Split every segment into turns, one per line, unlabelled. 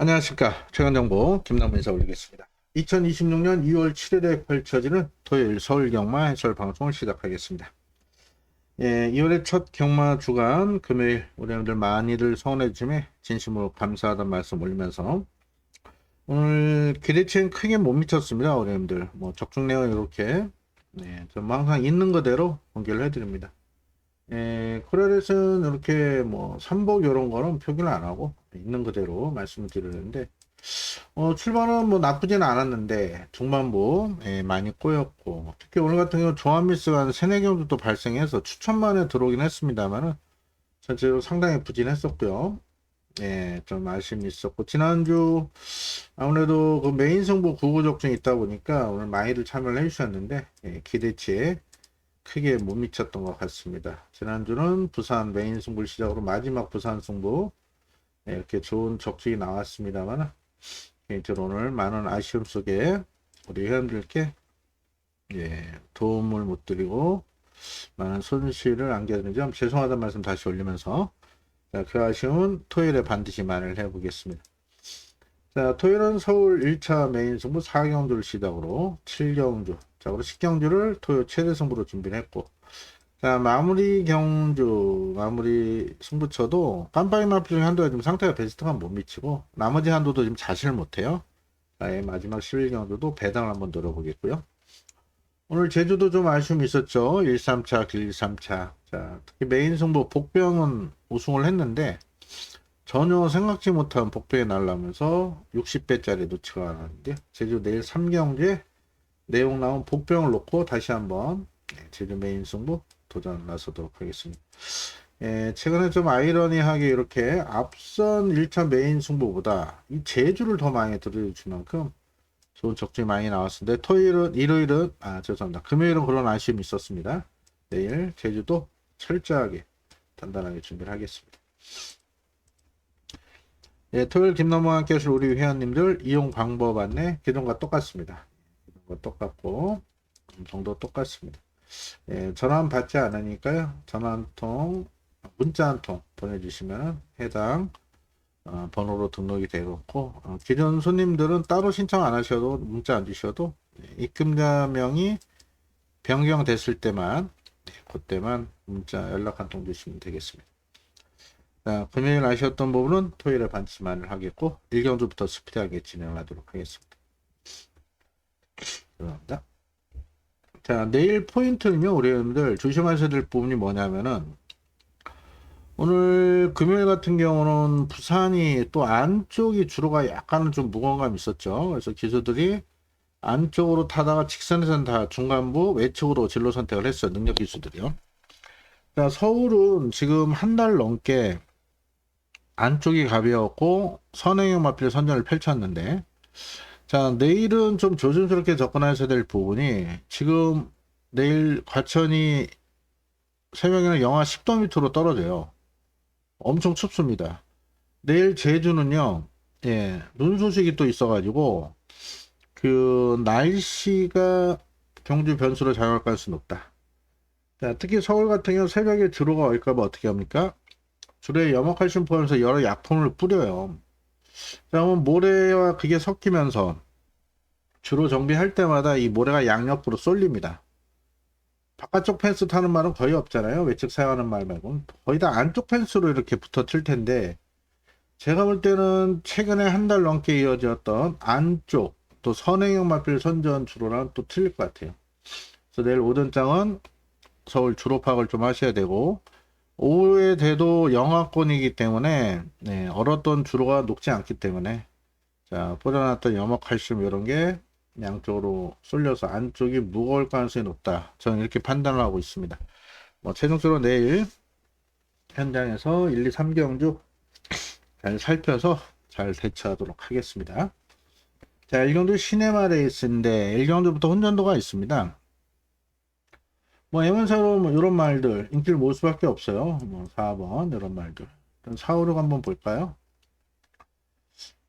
안녕하십니까. 최강정보 김남민 인사 올리겠습니다. 2026년 2월 7일에 펼쳐지는 토요일 서울 경마 해설 방송을 시작하겠습니다. 2월의 첫 경마 주간 금요일 우리 여러분들 많이들 성원해 주심에 진심으로 감사하다는 말씀 올리면서 오늘 기대치는 크게 못 미쳤습니다. 우리 여러분들 적중 내용 이렇게 좀 항상 있는 그대로 공개를 해드립니다. 코레렛은 이렇게 삼복 이런 거는 표기를 안 하고 있는 그대로 말씀을 드리는데 출발은 나쁘지는 않았는데 중반부 많이 꼬였고 특히 오늘 같은 경우 조합 미스가 한 3, 4경도 또 발생해서 추천만에 들어오긴 했습니다만은 전체적으로 상당히 부진했었고요. 좀 아쉬움이 있었고 지난주 아무래도 그 메인 승부 구구적중이 있다 보니까 오늘 많이들 참여를 해주셨는데 기대치에 크게 못 미쳤던 것 같습니다. 지난주는 부산 메인 승부를 시작으로 마지막 부산 승부 이렇게 좋은 적중이 나왔습니다만 개인적으로 오늘 많은 아쉬움 속에 우리 회원들께 도움을 못 드리고 많은 손실을 안겨드린 점 죄송하다는 말씀 다시 올리면서 그 아쉬움은 토요일에 반드시 만회를 해보겠습니다. 자, 토요일은 서울 1차 메인 승부 4경주를 시작으로 7경주, 자, 그리고 10경주를 토요 최대 승부로 준비를 했고, 자, 마무리 경주, 마무리 승부처도 깜빡이 마필 중에 한도가 지금 상태가 베스트가 못 미치고, 나머지 한도도 지금 자신을 못해요. 마지막 11경주도 배당을 한번 노려보겠고요. 오늘 제주도 좀 아쉬움이 있었죠. 1, 3차, 길 3차. 자, 특히 메인 승부 복병은 우승을 했는데, 전혀 생각지 못한 복병이 날라면서 60배짜리 놓치가 나는데 제주 내일 3경주에 내용 나온 복병을 놓고 다시 한번 제주 메인 승부 도전 나서도록 하겠습니다. 최근에 좀 아이러니하게 이렇게 앞선 1차 메인 승부보다 이 제주를 더 많이 들어줄 만큼 좋은 적중이 많이 나왔는데 토요일은 일요일은 죄송합니다. 금요일은 그런 아쉬움이 있었습니다. 내일 제주도 철저하게 단단하게 준비를 하겠습니다. 토요일 김남호와 함께 하실 우리 회원님들 이용 방법 안내 기존과 똑같습니다. 기존과 똑같고 정도 똑같습니다. 전화 받지 않으니까요. 전화 한 통, 문자 한 통 보내주시면 해당 번호로 등록이 되었고 기존 손님들은 따로 신청 안 하셔도 문자 안 주셔도 입금자명이 변경됐을 때만 그때만 문자 연락 한 통 주시면 되겠습니다. 자, 금요일 아쉬웠던 부분은 토요일에 반드시 만회를 하겠고 1경주부터 스피드하게 진행하도록 하겠습니다. 죄송합니다. 자, 내일 포인트는요, 우리 여러분들 조심하셔야 될 부분이 뭐냐면은 오늘 금요일 같은 경우는 부산이 또 안쪽이 주로가 약간은 좀 무거운 감이 있었죠. 그래서 기수들이 안쪽으로 타다가 직선에서는 다 중간부 외측으로 진로 선택을 했어요. 능력 기수들이요. 자, 서울은 지금 한 달 넘게 안쪽이 가벼웠고 선행형 마필 선전을 펼쳤는데 자, 내일은 좀 조심스럽게 접근하셔야 될 부분이 지금 내일 과천이 새벽에는 영하 10도 밑으로 떨어져요. 엄청 춥습니다. 내일 제주는요, 눈 소식이 또 있어가지고 그 날씨가 경주 변수로 작용할 가능성이 높다. 자, 특히 서울 같은 경우 새벽에 주로가 올까봐 어떻게 합니까? 주로에 염화칼슘 포함해서 여러 약품을 뿌려요. 자, 그러면 모래와 그게 섞이면서 주로 정비할 때마다 이 모래가 양옆으로 쏠립니다. 바깥쪽 펜스 타는 말은 거의 없잖아요. 외측 사용하는 말 말고는 거의 다 안쪽 펜스로 이렇게 붙어 칠 텐데 제가 볼 때는 최근에 한 달 넘게 이어졌던 안쪽 또 선행형 마필 선전 주로랑 또 틀릴 것 같아요. 그래서 내일 오전장은 서울 주로 파악을 좀 하셔야 되고 오후에 돼도 영하권이기 때문에 얼었던 주로가 녹지 않기 때문에 자, 뿌려놨던 염화칼슘 이런 게 양쪽으로 쏠려서 안쪽이 무거울 가능성이 높다. 저는 이렇게 판단을 하고 있습니다. 최종적으로 내일 현장에서 1, 2, 3경주 잘 살펴서 잘 대처하도록 하겠습니다. 자, 1경주 시네마 레이스인데 1경주부터 혼전도가 있습니다. 애원사로 이런 말들 인기를 모을 수밖에 없어요. 4번 이런 말들. 4, 5, 6 한번 볼까요?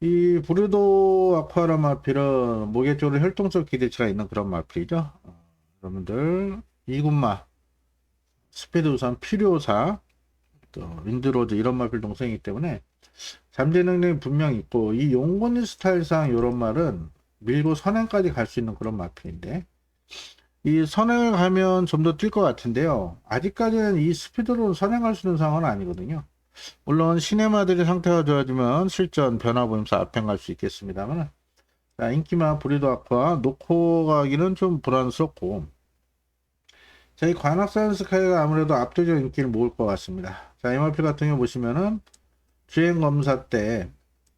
이 부르도 아쿠아라 마필은 목에 쪽으로 혈통적 기대치가 있는 그런 마필이죠. 여러분들 이군마 스피드 우산 필요사 또 윈드로드 이런 마필 동생이기 때문에 잠재 능력이 분명 있고, 이 용곤이 스타일상 요런 말은 밀고 선행까지 갈 수 있는 그런 마필인데, 이 선행을 가면 좀 더 뛸 것 같은데요. 아직까지는 이 스피드로 선행할 수 있는 상황은 아니거든요. 물론 시네마들이 상태가 좋아지면 실전 변화 보면서 앞에 갈 수 있겠습니다만, 자, 인기마 브리드 아쿠아 놓고 가기는 좀 불안스럽고, 자, 이 관악산 스카이가 아무래도 압도적 인기를 모을 것 같습니다. 자, MRP 같은 경우 보시면은 주행 검사 때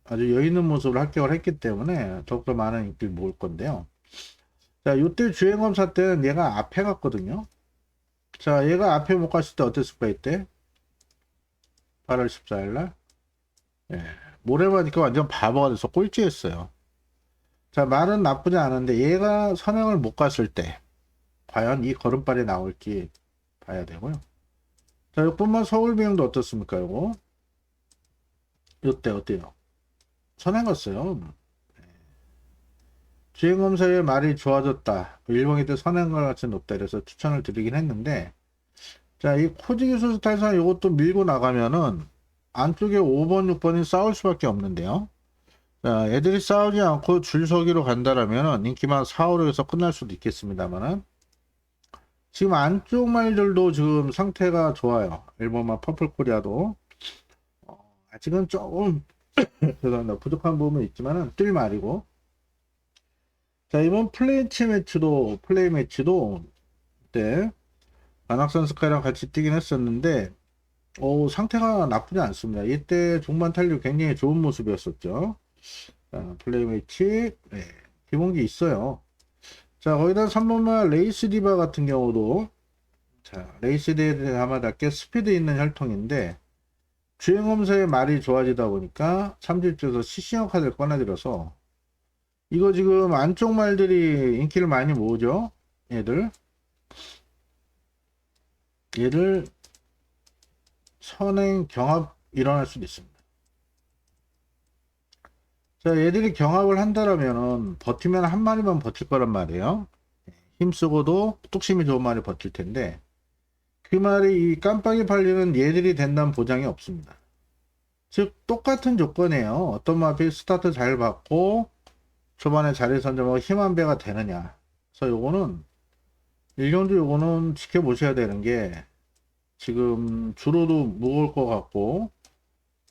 아주 여유 있는 모습을 합격을 했기 때문에 더욱더 많은 인기를 모을 건데요. 자, 요때 주행 검사 때는 얘가 앞에 갔거든요. 자, 얘가 앞에 못 갔을 때 어땠을까, 이때? 8월 14일 날. 예. 모레마니까 완전 바보가 돼서 꼴찌했어요. 자, 말은 나쁘지 않은데 얘가 선행을 못 갔을 때 과연 이 걸음발이 나올지 봐야 되고요. 자, 이뿐만 서울 비행도 어떻습니까, 이거? 이때 어때요? 선행 갔어요. 주행검사의 말이 좋아졌다. 일본이 때 선행과 같이 높다. 그래서 추천을 드리긴 했는데, 자, 이 코지 기술 스타일상 이것도 밀고 나가면은 안쪽에 5번, 6번이 싸울 수밖에 없는데요. 자, 애들이 싸우지 않고 줄서기로 간다라면 인기만 4, 5, 6에서 끝날 수도 있겠습니다만은 지금 안쪽 말들도 지금 상태가 좋아요. 일본만 퍼플 코리아도 아직은 조금 죄송합니다. 부족한 부분은 있지만은 뛸 말이고. 자, 이번 플레이 매치도 그때 안악산 스카이랑 같이 뛰긴 했었는데 상태가 나쁘지 않습니다. 이때 종반 탄력 굉장히 좋은 모습이었었죠. 자, 플레이 매치 네, 기본기 있어요. 자, 거기다 3번마 레이스 디바 같은 경우도 자, 레이스 디바에 맞게 스피드 있는 혈통인데 주행검사의 말이 좋아지다 보니까 참질주에서 CC형 카드를 꺼내들어서 이거 지금 안쪽 말들이 인기를 많이 모으죠. 얘들 선행 경합 일어날 수도 있습니다. 자, 얘들이 경합을 한다라면은 버티면 한 마리만 버틸 거란 말이에요. 힘쓰고도 뚝심이 좋은 말이 버틸 텐데 그 말이 이 깜빡이 팔리는 얘들이 된다는 보장이 없습니다. 즉 똑같은 조건이에요. 어떤 마필 스타트 잘 받고 초반에 자리 선점하고 힘 한 배가 되느냐. 그래서 요거는 일경주 요거는 지켜보셔야 되는 게 지금 주로도 무거울 것 같고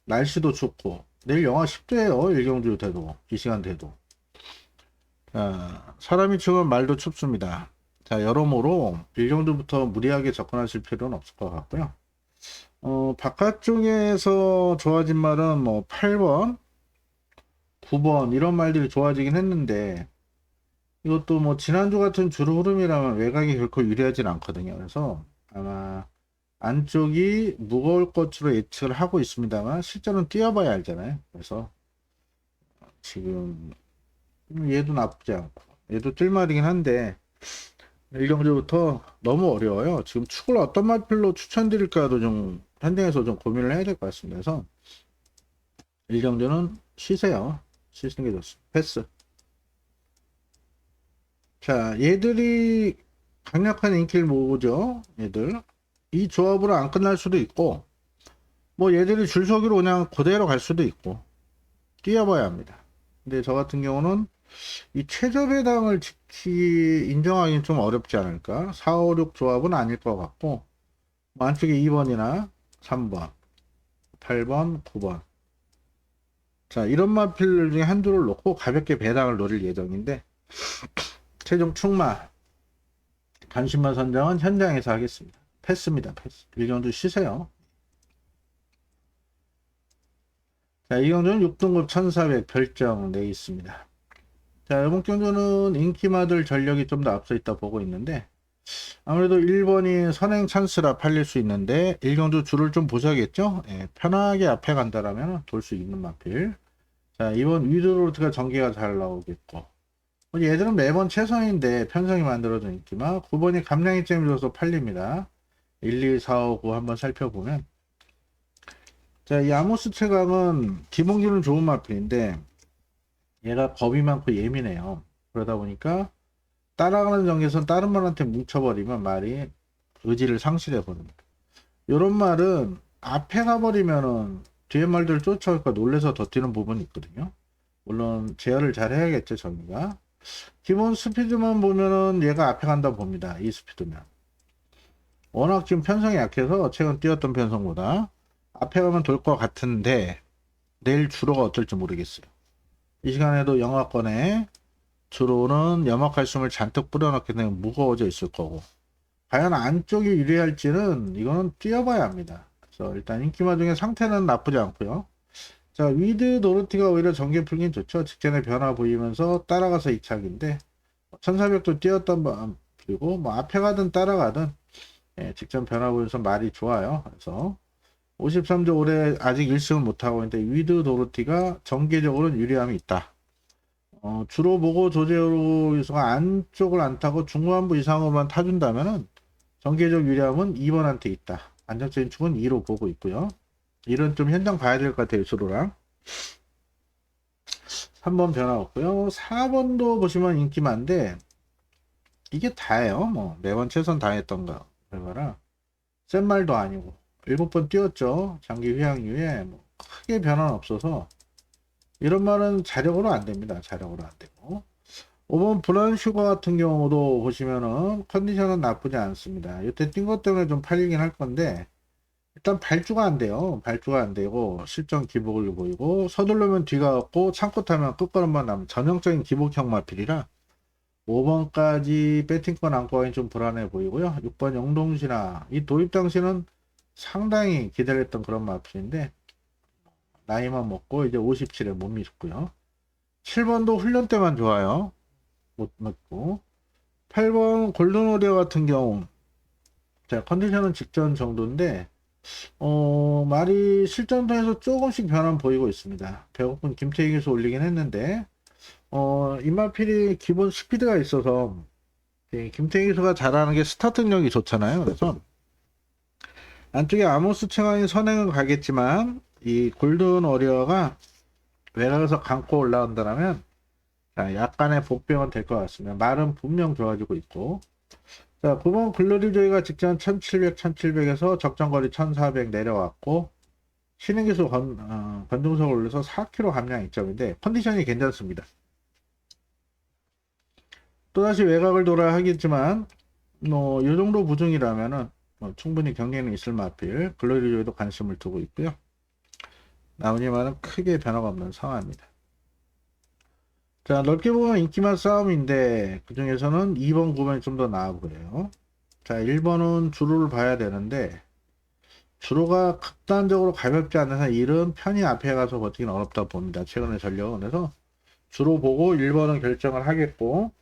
날씨도 춥고 내일 영하 10도예요. 일경주 돼도 이 시간 돼도 사람이 추우면 말도 춥습니다. 자, 여러모로 일경주부터 무리하게 접근하실 필요는 없을 것 같고요. 바깥쪽에서 좋아진 말은 뭐 8번 9번 이런 말들이 좋아지긴 했는데 이것도 뭐 지난주 같은 주로 흐름이라면 외곽이 결코 유리하진 않거든요. 그래서 아마 안쪽이 무거울 것으로 예측을 하고 있습니다만 실제로는 뛰어봐야 알잖아요. 그래서 지금 얘도 나쁘지 않고 얘도 뛸말이긴 한데 일경주부터 너무 어려워요. 지금 축을 어떤 마필로 추천드릴까도 좀 현장에서 좀 고민을 해야 될 것 같습니다. 그래서 일경주는 쉬세요. 쉬시는 게 좋습니다. 패스. 자, 얘들이 강력한 인기를 모으죠. 얘들. 이 조합으로 안 끝날 수도 있고, 뭐 얘들이 줄서기로 그냥 그대로 갈 수도 있고, 뛰어봐야 합니다. 근데 저 같은 경우는 이 최저 배당을 인정하기는 좀 어렵지 않을까? 4, 5, 6 조합은 아닐 것 같고, 뭐 안쪽에 2번이나 3번, 8번, 9번. 자, 이런 마필 중에 한두를 놓고 가볍게 배당을 노릴 예정인데, 최종 충마 관심만 선정은 현장에서 하겠습니다. 패스입니다. 패스. 일경주 쉬세요. 자, 이경주는 6등급 1400 별정 내 있습니다. 자, 이번 경주는 인기마들 전력이 좀 더 앞서 있다 보고 있는데 아무래도 1번이 선행 찬스라 팔릴 수 있는데 일경주 줄을 좀 보셔야겠죠. 예, 편하게 앞에 간다라면 돌 수 있는 마필. 자, 이번 위드로드가 전개가 잘 나오겠고 얘들은 매번 최선인데 편성이 만들어진 있지만 9번이 감량이 잼이 줘서 팔립니다. 1, 2, 4, 5, 9 한번 살펴보면 자, 이 아모스 최강은 기본기는 좋은 마필인데 얘가 겁이 많고 예민해요. 그러다 보니까 따라가는 전개선 다른 말한테 뭉쳐버리면 말이 의지를 상실해 버립니다. 요런 말은 앞에 가버리면은 뒤에 말들을 쫓아올까 놀래서 더 뛰는 부분이 있거든요. 물론 제어를 잘 해야겠죠, 정의가. 기본 스피드만 보면은 얘가 앞에 간다 봅니다. 이 스피드면. 워낙 지금 편성이 약해서 최근 뛰었던 편성보다 앞에 가면 돌 것 같은데 내일 주로가 어떨지 모르겠어요. 이 시간에도 영하권에 주로는 염화칼슘을 잔뜩 뿌려놨기 때문에 무거워져 있을 거고, 과연 안쪽이 유리할지는 이거는 뛰어봐야 합니다. 그래서 일단 인기마 중에 상태는 나쁘지 않고요. 자, 위드 노르티가 오히려 전개 풀긴 좋죠. 직전에 변화 보이면서 따라가서 이착인데 1400도 뛰었던 번, 그리고 뭐 앞에 가든 따라가든 예, 직전 변화 보면서 말이 좋아요. 그래서 53조 올해 아직 1승을 못하고 있는데 위드 노르티가 전개적으로는 유리함이 있다. 주로 보고 조재호 유수가 안쪽을 안 타고 중후반부 이상으로만 타준다면은 전개적 유리함은 2번한테 있다. 안정적인 축은 2로 보고 있고요. 이런 좀 현장 봐야 될 것 같아요. 주로랑 3번 변화 없고요. 4번도 보시면 인기 많은데 이게 다예요. 뭐 매번 최선 다했던가 그거라 센 말도 아니고 7번 뛰었죠. 장기 휴양 이후에 뭐 크게 변화는 없어서 이런 말은 자력으로 안 됩니다. 자력으로 안 되고 5번 브라운 슈거 같은 경우도 보시면은 컨디션은 나쁘지 않습니다. 이때 뛴 것 때문에 좀 팔리긴 할 건데 일단 발주가 안 돼요. 발주가 안 되고 실전 기복을 보이고 서둘르면 뒤가 없고 참고 타면 끝걸음만 남은 전형적인 기복형 마필이라 5번까지 배팅권 안고하기 좀 불안해 보이고요. 6번 영동시나 이 도입 당시는 상당히 기다렸던 그런 마필인데 나이만 먹고 이제 57에 못 미쳤고요. 7번도 훈련 때만 좋아요. 못 맞고 8번 골든오리어 같은 경우 자 컨디션은 직전 정도인데 말이 실전통에서 조금씩 변화 보이고 있습니다. 배고픈 김태희에서 올리긴 했는데 이마필이 기본 스피드가 있어서 김태희수가 잘하는 게 스타트력이 좋잖아요. 그래서 안쪽에 아모스 층왕이 선행은 가겠지만 이 골든 워리어가 외곽에서 감고 올라온다면 약간의 복병은 될 것 같습니다. 말은 분명 좋아지고 있고 자 9번 글로리 조이가 직전 1700, 1700에서 적정거리 1400 내려왔고 신행기수 건중석을 올려서 4km 감량 입점인데 컨디션이 괜찮습니다. 또다시 외곽을 돌아야 하겠지만 뭐 이 정도 부중이라면은 충분히 경기는 있을 마필 글로리 조이도 관심을 두고 있고요. 나머지만은 크게 변화가 없는 상황입니다. 자 넓게 보면 인기만 싸움인데 그 중에서는 2번 9번이 좀 더 나아 보여요. 자 1번은 주로를 봐야 되는데 주로가 극단적으로 가볍지 않은 한 1은 편히 앞에 가서 버티기는 어렵다 봅니다. 최근의 전력은. 그래서 주로 보고 1번은 결정을 하겠고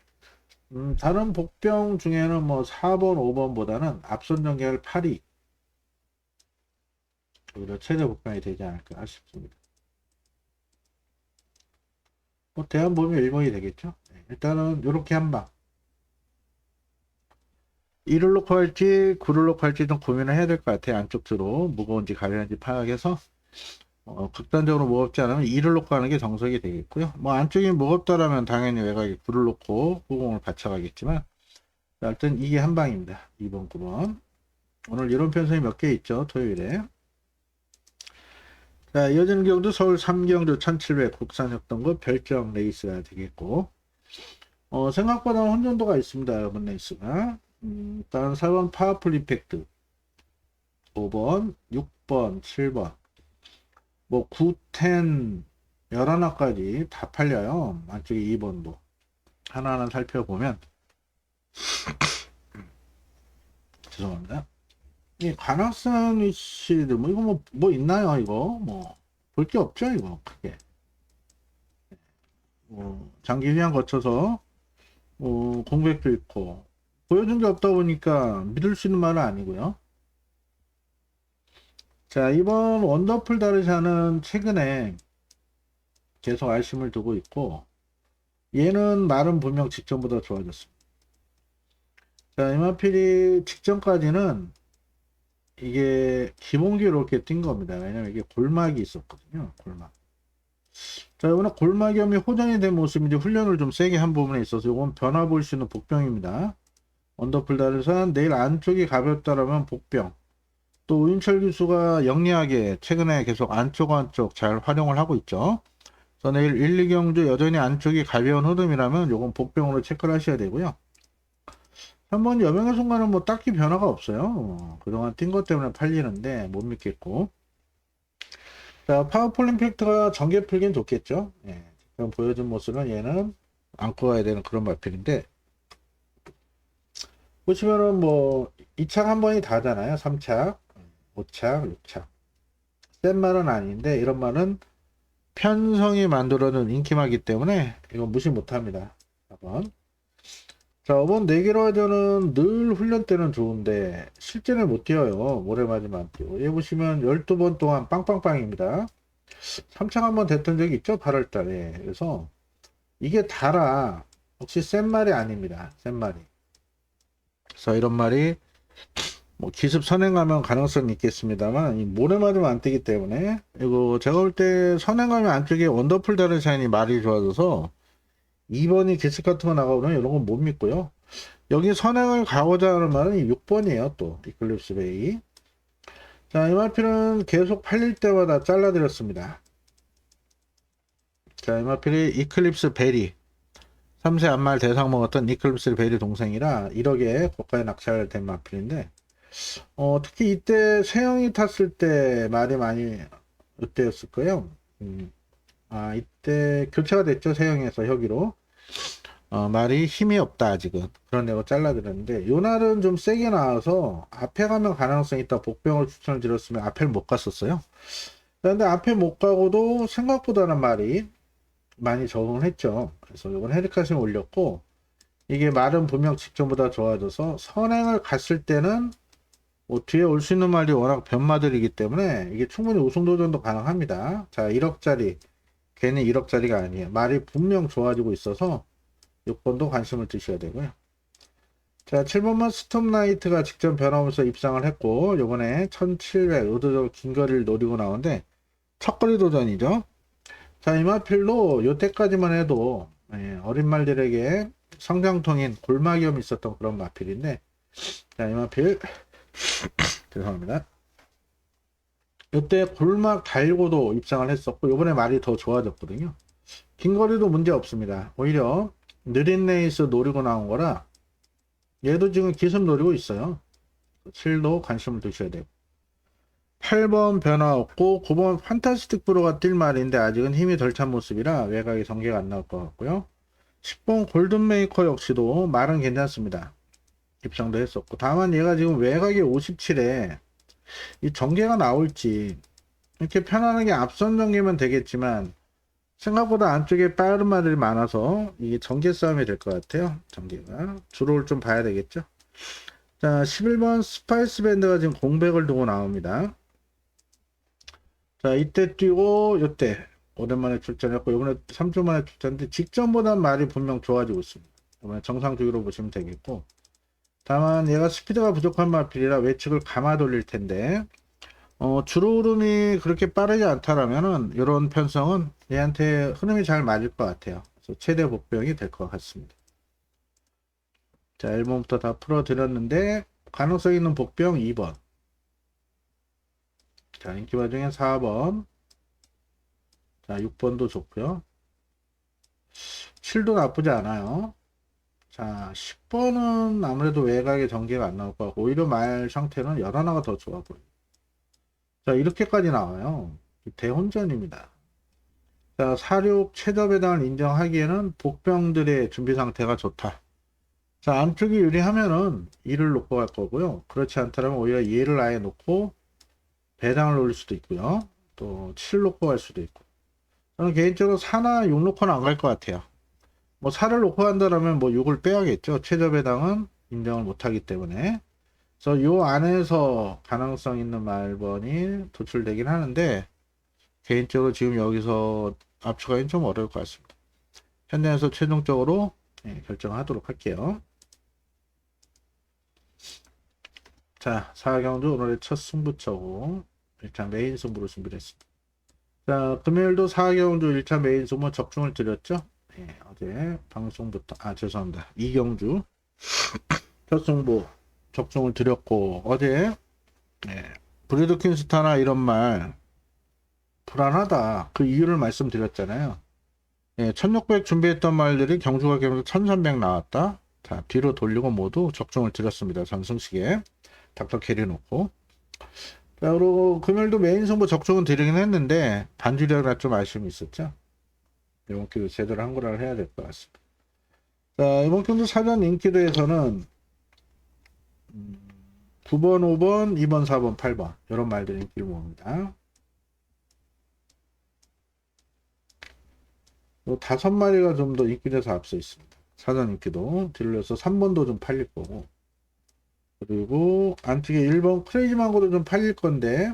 다른 복병 중에는 뭐 4번 5번보다는 앞선 전개를 8이 오히려 최대 복병이 되지 않을까 싶습니다. 뭐 대안 보면 1번이 되겠죠. 네, 일단은 이렇게 한방 1을 놓고 할지 9를 놓고 할지 좀 고민을 해야 될 것 같아요. 안쪽 주로 무거운지 가벼운지 파악해서 극단적으로 무겁지 않으면 2를 놓고 하는 게 정석이 되겠고요. 뭐 안쪽이 무겁다라면 당연히 외곽에 9를 놓고 후공을 받쳐가겠지만 하여튼 이게 한방입니다. 2번 9번 오늘 이론 편성이 몇 개 있죠. 토요일에 자 이어지는 경우도 서울 3경주 1700 국산협동구 별정 레이스가 되겠고 생각보다 혼돈도가 있습니다. 이번 레이스가 일단 4번 파워풀 이펙트 5번 6번 7번 뭐 9, 10, 11화까지 다 팔려요. 안쪽에 2번도 하나하나 살펴보면 죄송합니다. 이 관악산 위치들 뭐 이거 뭐 있나요? 이거 뭐 볼 게 없죠. 이거 크게 장기 휴양 거쳐서 공백도 있고 보여준 게 없다 보니까 믿을 수 있는 말은 아니고요. 자 이번 원더풀 다르샤는 최근에 계속 알심을 두고 있고 얘는 말은 분명 직전보다 좋아졌습니다. 자 이마필이 직전까지는 이게 기본기로 이렇게 뛴 겁니다. 왜냐면 이게 골막이 있었거든요. 골막. 자 이번에 골막염이 호전이 된 모습인데 훈련을 좀 세게 한 부분에 있어서 이건 변화 볼 수 있는 복병입니다. 원더풀 다르샤는 내일 안쪽이 가볍다라면 복병 또 우인철 기수가 영리하게 최근에 계속 안쪽 잘 활용을 하고 있죠. 그래서 내일 1, 2경주 여전히 안쪽이 가벼운 흐름이라면 요건 복병으로 체크를 하셔야 되고요. 3번 여명의 순간은 뭐 딱히 변화가 없어요. 그동안 뛴 것 때문에 팔리는데 못 믿겠고. 자, 파워풀 임팩트가 전개 풀긴 좋겠죠. 예, 지금 보여준 모습은 얘는 안고 가야 되는 그런 마필인데, 보시면은 뭐 2착 한 번이 다잖아요. 3착, 5착, 6착. 센 말은 아닌데 이런 말은 편성이 만들어낸 인기마기 때문에 이건 무시 못합니다. 4번. 자, 5번 내기로저는 늘 훈련 때는 좋은데 실제는 못 뛰어요. 모래맞이만 뛰고. 여기 보시면 12번 동안 빵빵빵입니다. 3창 한번 됐던 적이 있죠? 8월 달에. 그래서 이게 달아. 혹시 센 말이 아닙니다. 센 말이. 그래서 이런 말이 뭐 기습 선행하면 가능성이 있겠습니다만 이 모래맞으면 안 뛰기 때문에 이거 제가 볼 때 선행하면 안쪽에 원더풀 다른 샤인이 말이 좋아져서 2번이 기습 같은 거 나가오면 이런 건 못 믿고요. 여기 선행을 가고자 하는 말은 6번이에요. 또 이클립스 베이. 자, MRP는 계속 팔릴 때마다 잘라드렸습니다. 자, MRP는 이클립스 베리 3세 안말 대상 먹었던 이클립스 베리 동생이라 1억에 고가에 낙찰된 마필인데 특히 이때 세영이 탔을 때 말이 많이 이때였을 거예요. 이때 교체가 됐죠. 세영에서 혁이로. 말이 힘이 없다 아직은. 그런 내고 잘라드렸는데 요 날은 좀 세게 나와서 앞에 가면 가능성이 있다 복병을 추천을 드렸으면 앞에를 못 갔었어요. 그런데 앞에 못 가고도 생각보다는 말이 많이 적응을 했죠. 그래서 이건 헤리카신 올렸고 이게 말은 분명 직전보다 좋아져서 선행을 갔을 때는 뭐 뒤에 올 수 있는 말이 워낙 변마들이기 때문에 이게 충분히 우승 도전도 가능합니다. 자, 1억짜리 괜히 1억짜리가 아니에요. 말이 분명 좋아지고 있어서 6번도 관심을 두셔야 되고요. 자, 7번만 스톰나이트가 직전 변화오면서 입상을 했고 요번에 1700 의도적으로 긴 거리를 노리고 나오는데 첫거리 도전이죠. 자, 이마필로 요때까지만 해도 어린 말들에게 성장통인 골마기염이 있었던 그런 마필인데, 자, 이마필 죄송합니다. 이때 골막 달고도 입상을 했었고 요번에 말이 더 좋아졌거든요. 긴 거리도 문제 없습니다. 오히려 느린 레이스 노리고 나온 거라 얘도 지금 기습 노리고 있어요. 7도 관심을 두셔야 되고 8번 변화 없고 9번 판타스틱 프로가 뛸 말인데 아직은 힘이 덜 찬 모습이라 외곽에 전개가 안 나올 것 같고요. 10번 골든메이커 역시도 말은 괜찮습니다. 입상도 했었고 다만 얘가 지금 외곽이 57에 이 전개가 나올지 이렇게 편안하게 앞선 전개면 되겠지만 생각보다 안쪽에 빠른 말들이 많아서 이게 전개 싸움이 될 것 같아요. 전개가 주로를 좀 봐야 되겠죠. 자, 11번 스파이스 밴드가 지금 공백을 두고 나옵니다. 자, 이때 뛰고 이때 오랜만에 출전했고 이번에 3주 만에 출전인데 직전보다 말이 분명 좋아지고 있습니다. 이번에 정상 주기로 보시면 되겠고 다만 얘가 스피드가 부족한 마필이라 외측을 감아 돌릴 텐데 주로 흐름이 그렇게 빠르지 않다라면은 이런 편성은 얘한테 흐름이 잘 맞을 것 같아요. 그래서 최대 복병이 될 것 같습니다. 자, 1번부터 다 풀어드렸는데 가능성 있는 복병 2번. 자, 인기바 중에 4번. 자, 6번도 좋고요. 7도 나쁘지 않아요. 자, 10번은 아무래도 외곽에 전개가 안 나올 것 같고 오히려 말 상태는 열하나가 더 좋아 보여요. 자, 이렇게까지 나와요. 대혼전입니다. 자, 46 최저 배당을 인정하기에는 복병들의 준비 상태가 좋다. 자, 안쪽이 유리하면은 2를 놓고 갈 거고요. 그렇지 않다면 오히려 얘를 아예 놓고 배당을 올릴 수도 있고요. 또 7 놓고 갈 수도 있고. 저는 개인적으로 4나 6 놓고는 안 갈 것 같아요. 뭐 4를 놓고 간다면 뭐 6을 빼야겠죠. 최저 배당은 인정을 못하기 때문에. 그래서 요 안에서 가능성 있는 말번이 도출되긴 하는데 개인적으로 지금 여기서 압축하기는 좀 어려울 것 같습니다. 현장에서 최종적으로 결정하도록 할게요. 자, 4경주 오늘의 첫 승부처고 1차 메인 승부로 준비를 했습니다. 자, 금요일도 4경주 1차 메인 승부 적중을 드렸죠. 어제 방송부터 죄송합니다. 2경주 첫 승부 적중을 드렸고 어제 브리드퀸 스타나 이런 말 불안하다. 그 이유를 말씀드렸잖아요. 예, 1600 준비했던 말들이 경주가 계속 1300 나왔다. 자, 뒤로 돌리고 모두 적중을 드렸습니다. 전승식에 닥터 캐리 놓고. 자, 그리고 금요일도 메인 승부 적중은 드리긴 했는데 반주력이라 좀 아쉬움이 있었죠. 이번 기도 제대로 한거를 해야 될 것 같습니다. 자, 이번 기도 사전 인기도에서는 9번, 5번, 2번, 4번, 8번 이런 말들이 인기를 모읍니다. 또 5마리가 좀 더 인기돼서 앞서 있습니다. 사전 인기도 들려서 3번도 좀 팔릴 거고, 그리고 안쪽에 1번 크레이지 망고도 좀 팔릴 건데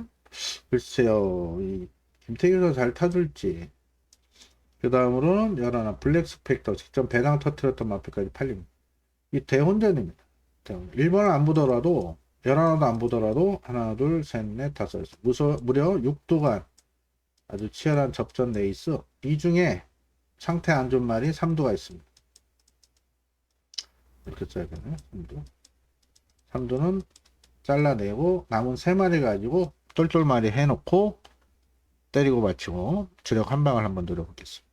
글쎄요, 이 김태균 잘 타줄지. 그 다음으로는 11 블랙 스펙터 직접 배당 터트렸던 마필까지 팔립니다. 이 대혼전입니다. 1번을 안 보더라도 11도 안 보더라도 하나 둘 셋 넷 다섯 무려 6도간 아주 치열한 접전 레이스, 이 중에 상태 안 좋은 말이 3도가 있습니다. 이렇게 써야겠네요. 3도는 잘라내고 남은 3마리 가지고 똘똘마리 해놓고 때리고 맞히고 주력 한 방을 한번 노려보겠습니다.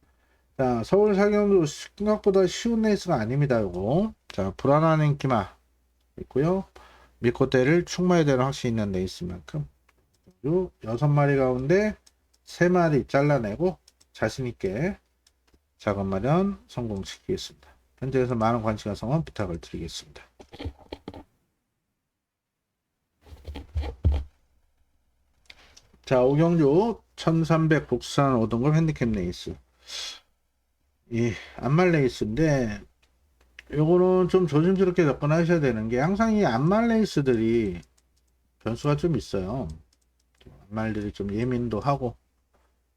자, 서울 사경도 생각보다 쉬운 레이스가 아닙니다. 요거. 자, 불안한 인기마 있고요. 밀코대를 충마에 대한 확실히 있는 레이스만큼 요 6마리 가운데 3마리 잘라내고 자신있게 자금 마련 성공시키겠습니다. 현재에서 많은 관심과 성원 부탁을 드리겠습니다. 자, 오경주 1300 국산 5등급 핸디캡 레이스. 이 안말 레이스인데 요거는 좀 조심스럽게 접근하셔야 되는 게, 항상 이 안말 레이스들이 변수가 좀 있어요. 안말들이 좀 예민도 하고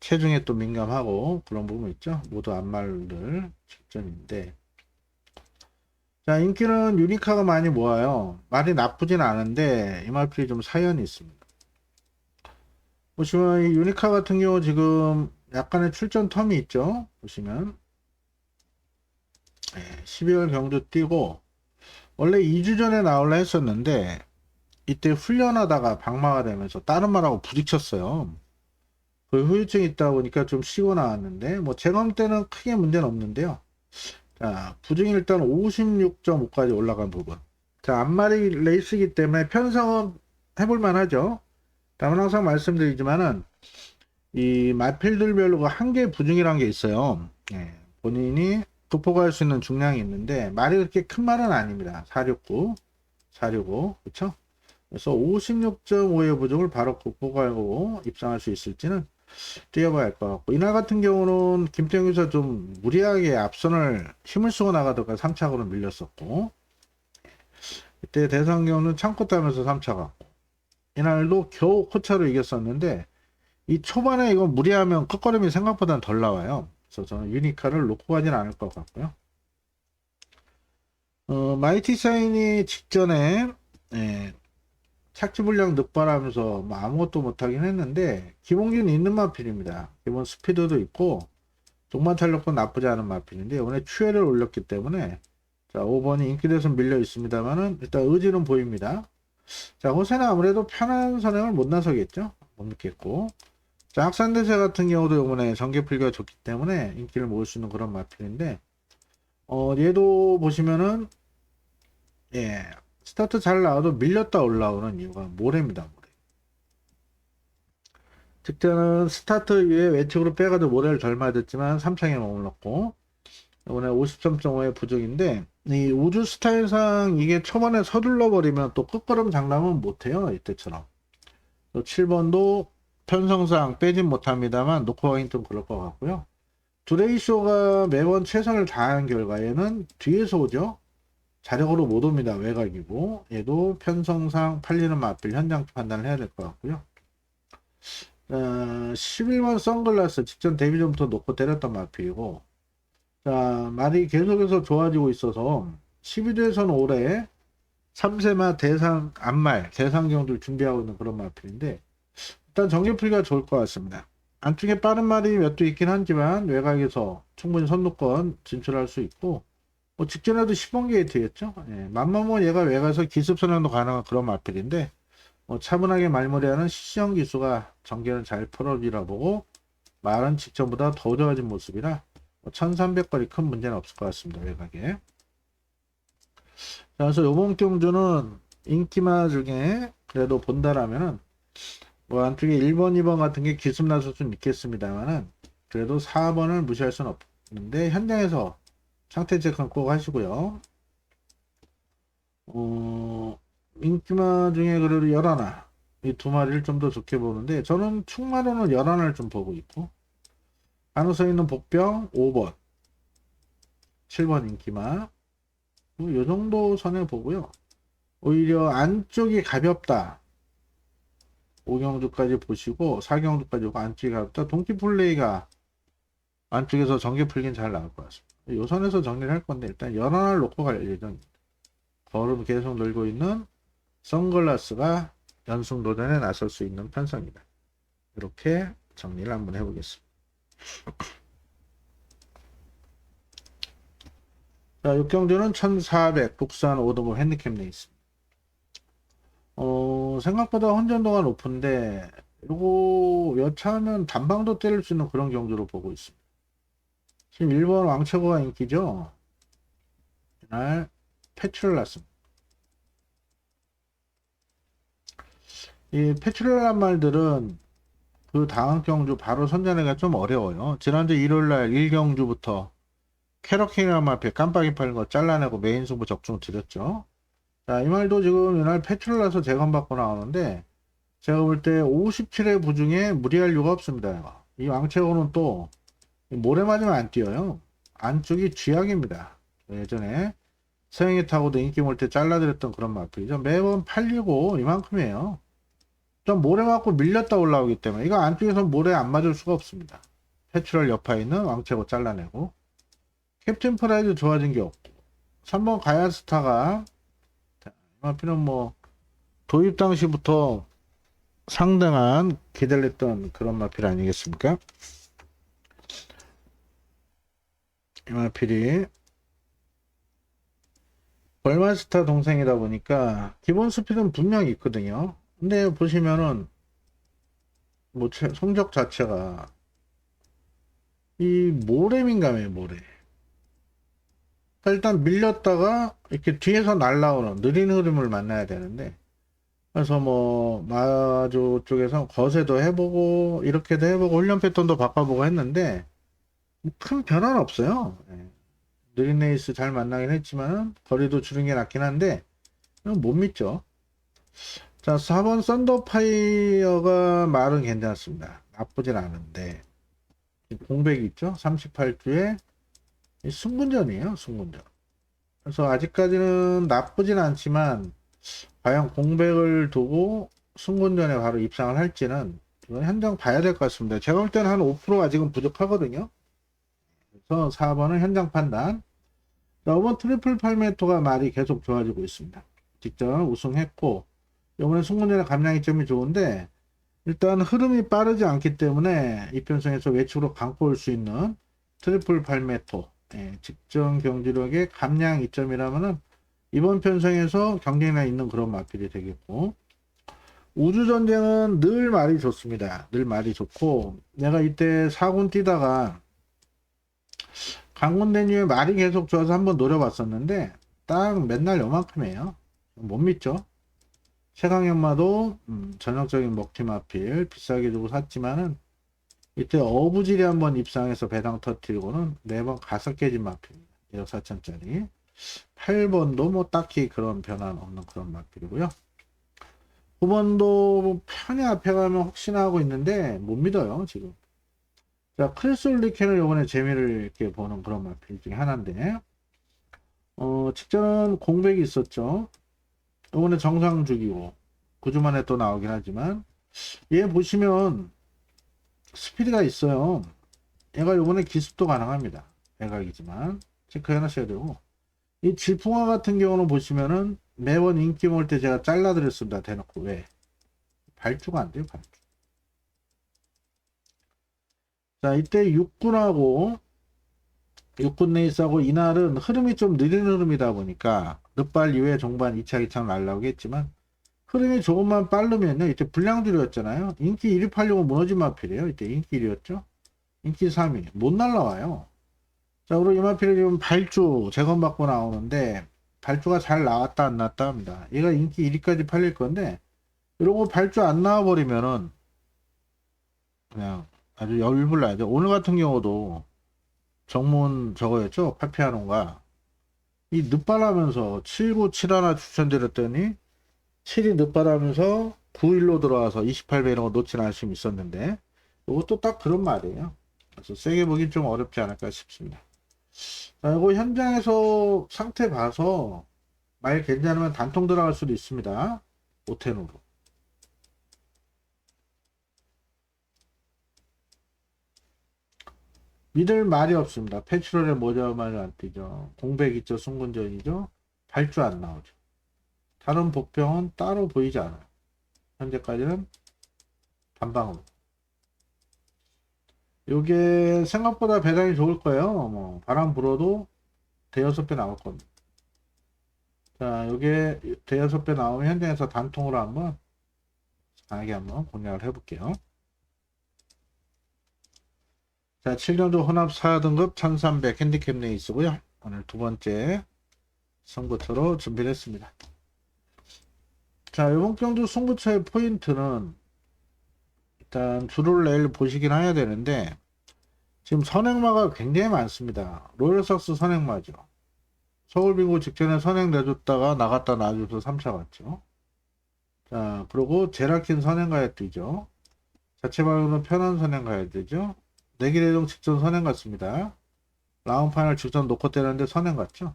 체중에 또 민감하고 그런 부분 있죠. 모두 안말들 직전인데, 자, 인기는 유니카가 많이 모아요. 말이 나쁘진 않은데 MRP에 좀 사연이 있습니다. 보시면 이 유니카 같은 경우 지금 약간의 출전 텀이 있죠. 보시면 12월 경주 뛰고 원래 2주 전에 나올라 했었는데 이때 훈련하다가 방마가 되면서 다른 말하고 부딪혔어요. 그 후유증이 있다 보니까 좀 쉬고 나왔는데, 뭐 제검 때는 크게 문제는 없는데요. 자, 부증이 일단 56.5까지 올라간 부분. 자, 앞마리 레이스이기 때문에 편성은 해볼만 하죠. 다만 항상 말씀드리지만은 이 마필들별로 그 한계 부증이라는 게 있어요. 본인이 극복할 수 있는 중량이 있는데 말이 그렇게 큰 말은 아닙니다. 465 그쵸? 그래서 56.5의 부증을 바로 극복하고 입상할 수 있을지는 뛰어봐야 할 것 같고, 이날 같은 경우는 김태형에서 좀 무리하게 앞선을 힘을 쓰고 나가다가 3차고로 밀렸었고, 이때 대상경은 참고 따면서 3차 갔고, 이날도 겨우 코차로 이겼었는데 이 초반에 이거 무리하면 끝걸음이 생각보다는 덜 나와요. 그래서 저는 유니카를 놓고 가진 않을 것 같고요. 마이티 사인이 직전에 착지 불량 늑발하면서 뭐 아무것도 못하긴 했는데 기본기는 있는 마필입니다. 기본 스피드도 있고 종만 탄력도 나쁘지 않은 마필인데 이번에 추회를 올렸기 때문에, 자, 5번이 인기대에서 밀려 있습니다만은 일단 의지는 보입니다. 자, 호세는 아무래도 편한 선행을 못 나서겠죠. 못 믿겠고, 자, 학산대세 같은 경우도 이번에 전개풀기가 좋기 때문에 인기를 모을 수 있는 그런 마필인데, 얘도 보시면은 스타트 잘 나와도 밀렸다 올라오는 이유가 모래입니다. 모래. 직전은 스타트 이후에 외측으로 빼가지고 모래를 덜 맞았지만 3창에 머물렀고, 이번에 50.5의 부족인데, 이 우주 스타일상 이게 초반에 서둘러 버리면 또 끝걸음 장담은 못해요. 이때처럼. 또 7번도 편성상 빼진 못합니다만 놓고 가긴 좀 그럴 것 같고요. 드레이쇼가 매번 최선을 다한 결과에는 뒤에서 오죠. 자력으로 못 옵니다. 외곽이고, 얘도 편성상 팔리는 마필 현장 판단을 해야 될 것 같고요. 11번 선글라스 직전 데뷔 전부터 놓고 때렸던 마필이고, 자, 말이 계속해서 좋아지고 있어서 12도에서는 올해 3세마 대상 안말 대상경주를 준비하고 있는 그런 마필인데, 일단 정규풀기가 좋을 것 같습니다. 안쪽에 빠른 말이 몇 도 있긴 하지만 외곽에서 충분히 선두권 진출할 수 있고, 뭐 직전에도 10번 게이트였죠. 맘만 뭐 얘가 외곽에서 기습선행도 가능한 그런 마필인데, 차분하게 말머리하는 시시형 기수가 전개는 잘 풀어지라 보고 말은 직전보다 더 좋아진 모습이라 1300거리 큰 문제는 없을 것 같습니다. 외곽에. 그래서 요번 경주는 인기마 중에 그래도 본다라면은 뭐 안쪽에 1번, 2번 같은 게 기습 나설 수는 있겠습니다만은 그래도 4번을 무시할 수는 없는데 현장에서 상태 체크는 꼭 하시고요. 인기마 중에 그래도 열하나 이 두 마리를 좀 더 좋게 보는데 저는 충마로는 열하나를 좀 보고 있고 가능성 있는 복병 5번 7번 인기마 요 정도 선에 보고요. 오히려 안쪽이 가볍다 5경주까지 보시고 4경주까지 보고 안쪽이 가볍다 동기 플레이가 안쪽에서 전개 풀긴 잘 나올 것 같습니다. 요 선에서 정리를 할 건데 일단 열하나를 놓고 갈 예정입니다. 걸음 계속 늘고 있는 선글라스가 연승 도전에 나설 수 있는 편성이다. 이렇게 정리를 한번 해보겠습니다. 자, 6경주는 1400 국산 5등급 핸디캡 레이스. 생각보다 혼전도가 높은데 요거 여차하면 단방도 때릴 수 있는 그런 경주로 보고 있습니다. 지금 1번 왕초보가 인기죠. 이날 패출을 났습니다. 이 패출이란 말들은 그 다음 경주 바로 선전하기가 좀 어려워요. 지난주 일요일날 1경주부터 캐러킹이라는 앞에 깜빡이 팔린 거 잘라내고 메인 승부 적중 드렸죠. 자, 이 말도 지금 이날 패출을 나서 재검받고 나오는데 제가 볼 때 57회 부중에 무리할 이유가 없습니다. 이 왕채호는 또 모래 맞으면 안 뛰어요. 안쪽이 쥐약입니다. 예전에 서영이 타고도 인기 몰 때 잘라드렸던 그런 마필이죠. 매번 팔리고 이만큼이에요. 좀 모래 맞고 밀렸다 올라오기 때문에 이거 안쪽에서 모래 안 맞을 수가 없습니다. 패출럴 여파에 있는 왕채고 잘라내고 캡틴 프라이드 좋아진 게 없고 3번 가야스타가 마필은 뭐 도입 당시부터 상당한 기대를 했던 그런 마필 아니겠습니까? 이 마필이 벌마스타 동생이다 보니까 기본 스피드는 분명히 있거든요. 근데 보시면은 뭐 성적 자체가 이 모래 민감해요. 모래. 일단 밀렸다가 이렇게 뒤에서 날라오는 느린 흐름을 만나야 되는데 그래서 뭐 마조 쪽에서 거세도 해보고 이렇게도 해보고 훈련 패턴도 바꿔보고 했는데 큰 변화는 없어요. 느린 레이스 잘 만나긴 했지만 거리도 줄인 게 낫긴 한데 못 믿죠. 자, 4번 썬더파이어가 말은 괜찮습니다. 나쁘진 않은데 공백이 있죠. 38주에 승군전이에요. 승군전. 그래서 아직까지는 나쁘진 않지만 과연 공백을 두고 승군전에 바로 입상을 할지는 이건 현장 봐야 될 것 같습니다. 제가 볼 때는 한 5% 아직은 부족하거든요. 그래서 4번은 현장 판단. 5번 트리플 팔메토가 말이 계속 좋아지고 있습니다. 직전 우승했고 이번에 승군전의 감량 이점이 좋은데 일단 흐름이 빠르지 않기 때문에 이 편성에서 외측으로 감고 올 수 있는 트리플 팔메토 직전 경주력의 감량 이점이라면은 이번 편성에서 경쟁력 있는 그런 마필이 되겠고 우주전쟁은 늘 말이 좋습니다. 늘 말이 좋고 내가 이때 4군 뛰다가 강군된 이후에 말이 계속 좋아서 한번 노려봤었는데 딱 맨날 요만큼이에요. 못 믿죠. 최강연마도 전형적인 먹튀마필 비싸게 주고 샀지만은 이때 어부질이 한번 입상해서 배당 터뜨리고는 매번 가서 깨진 마필입니다. 1억 4천짜리 8번도 뭐 딱히 그런 변화는 없는 그런 마필이고요. 9번도 편히 앞에 가면 혹시나 하고 있는데 못 믿어요 지금. 자, 크리솔리켄을 요번에 재미를 이렇게 보는 그런 마필 중에 하나인데 직전은 공백이 있었죠. 요번에 정상 주기고 9주 만에 또 나오긴 하지만 얘 보시면 스피드가 있어요. 얘가 요번에 기습도 가능합니다. 외곽이지만 체크해 놔셔야 되고 이 질풍화 같은 경우는 보시면은 매번 인기 몰 때 제가 잘라 드렸습니다. 대놓고 왜? 발주가 안 돼요. 발주. 자, 이때 육군하고 육군 레이스하고 이날은 흐름이 좀 느린 흐름이다 보니까 늦발 이후에 종반 2차 기차는 날라오겠지만 흐름이 조금만 빠르면요. 이때 불량줄이었잖아요. 인기 1위 팔려고 무너진 마필이에요. 이때 인기 1위였죠. 인기 3위. 못 날라와요. 자, 그리고 이 마필이 지금 발주 재검받고 나오는데, 발주가 잘 나왔다 안 나왔다 합니다. 얘가 인기 1위까지 팔릴 건데, 이러고 발주 안 나와버리면은, 그냥 아주 열불나죠. 오늘 같은 경우도 정문 저거였죠. 파피아노가. 이 늦바라면서 7971 추천드렸더니, 7이 늦바라면서 9일로 들어와서 28배 이런 거 놓친 아쉬움이 있었는데, 이것도 딱 그런 말이에요. 그래서 세게 보긴 좀 어렵지 않을까 싶습니다. 자, 이거 현장에서 상태 봐서 말 괜찮으면 단통 들어갈 수도 있습니다. 5텐으로. 믿을 말이 없습니다. 패출월에 모자말이 안 뛰죠. 공백 있죠. 승군전이죠. 발주 안 나오죠. 다른 복병은 따로 보이지 않아요. 현재까지는 단방으로. 요게 생각보다 배당이 좋을 거예요. 뭐 바람 불어도 대여섯 배 나올 겁니다. 자, 요게 대여섯 배 나오면 현장에서 단통으로 한번 강하게 한번 공략을 해볼게요. 자, 7년도 혼합 4등급 1300 핸디캡 레이스고요. 오늘 두 번째 승부처로 준비를 했습니다. 자, 이번 경주 승부처의 포인트는 일단 줄을 내일 보시긴 해야 되는데 지금 선행마가 굉장히 많습니다. 로열삭스 선행마죠. 서울빙고 직전에 선행 내줬다가 나갔다 놔줘서 3차 갔죠. 자, 그리고 제라킨 선행 가야 되죠. 자체 발효는 편한 선행 가야 되죠. 내기대동 직전 선행 갔습니다. 라운파이널 직전 놓고 때렸는데 선행 갔죠.